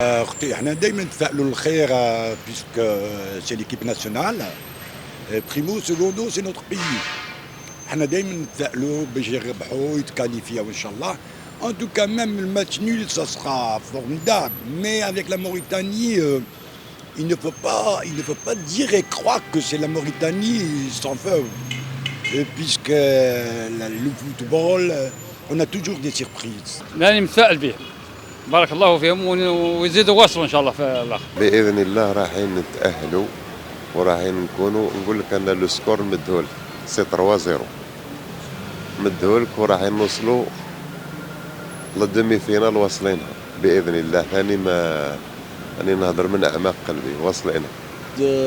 اختي احنا دائما نتفائلوا للخير بيسك سي ليكيب ناسيونال بريمو سيكوندو سي نوتر بيي. احنا دائما نتفائلوا باش يربحوا يتكاليفياو ان شاء الله. En tout cas, même le match nul, ça sera formidable. Mais avec la Mauritanie, il ne faut pas dire et croire que c'est la Mauritanie sans feu. Puisque le football, on a toujours des surprises. لاني متفائل بهم. بارك الله فيهم ويزيدوا واصلوا ان شاء الله في الاخر. باذن الله رايحين نتاهلوا ورايحين نكونوا. نقول لك انا لو سكور مدهول سي 3-0 مدهولك ورايحين نوصلوا للدومي فينال واصلينها باذن الله. ثاني ما راني نهضر من اعماق قلبي واصلينها.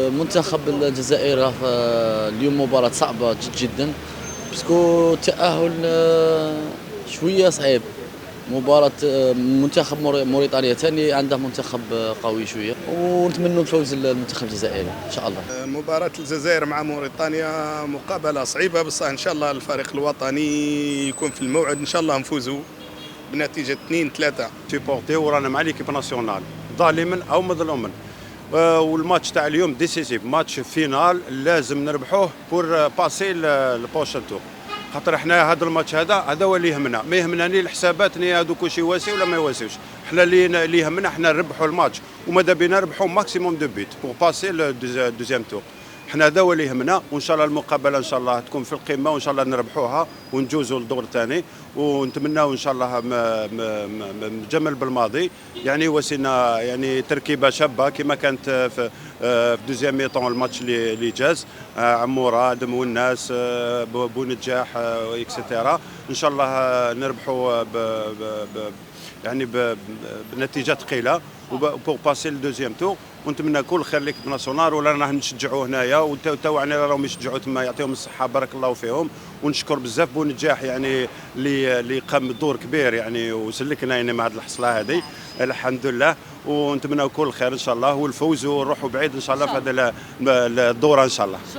منتخب الجزائر اليوم مباراة صعبة جدا باسكو التأهل شوية صعيب. مباراة منتخب موريتانيا ثاني عنده منتخب قوي شوية ونتمنوا الفوز المنتخب الجزائري ان شاء الله. مباراة الجزائر مع موريتانيا مقابلة صعيبة بصح ان شاء الله الفريق الوطني يكون في الموعد ان شاء الله نفوزوا بنتيجة 2-3. سيبورتي ورانا مع ليكيب ناسيونال ظالما او مظلوما. والماتش تاع اليوم ديسيسيف ماتش فينال لازم نربحوه بور باسي البروشان تور. خاطر احنا هذا الماتش هذا هو اللي يهمنا. ما يهمناني الحسابات ني هذوك واش يواسي ولا ما يواسيوش. احنا اللي يهمنا احنا نربحوا الماتش وماذا بينا نربحوا ماكسيموم دو بيت بور باسي الدوزيام تور. احنا هذا هو اللي يهمنا وان شاء الله المقابله ان شاء الله تكون في القمه وان شاء الله نربحوها ونجوزوا للدور الثاني ونتمناو ان شاء الله جمل بالماضي. يعني وسينا يعني تركيبه شابه كما كانت في دوزيام ميطون الماتش اللي جاز عموره ادم والناس بونجاح اكسترا. ان شاء الله نربحوا يعني بنتيجه ثقيله وبور باسي الدوزيام تور. ونتمنى كل خير ليكيب ناسيونال ولا رانا نشجعوا هنايا وتوعنا راهم يشجعوا تما يعطيهم الصحه بارك الله فيهم. ونشكر بزاف بونجاح يعني اللي قام بدور كبير يعني وسلكنا يعني مع هذه الحصله هذه الحمد لله. ونتمنى كل خير ان شاء الله والفوز ونروحوا بعيد ان شاء الله في هذا الدوره ان شاء الله.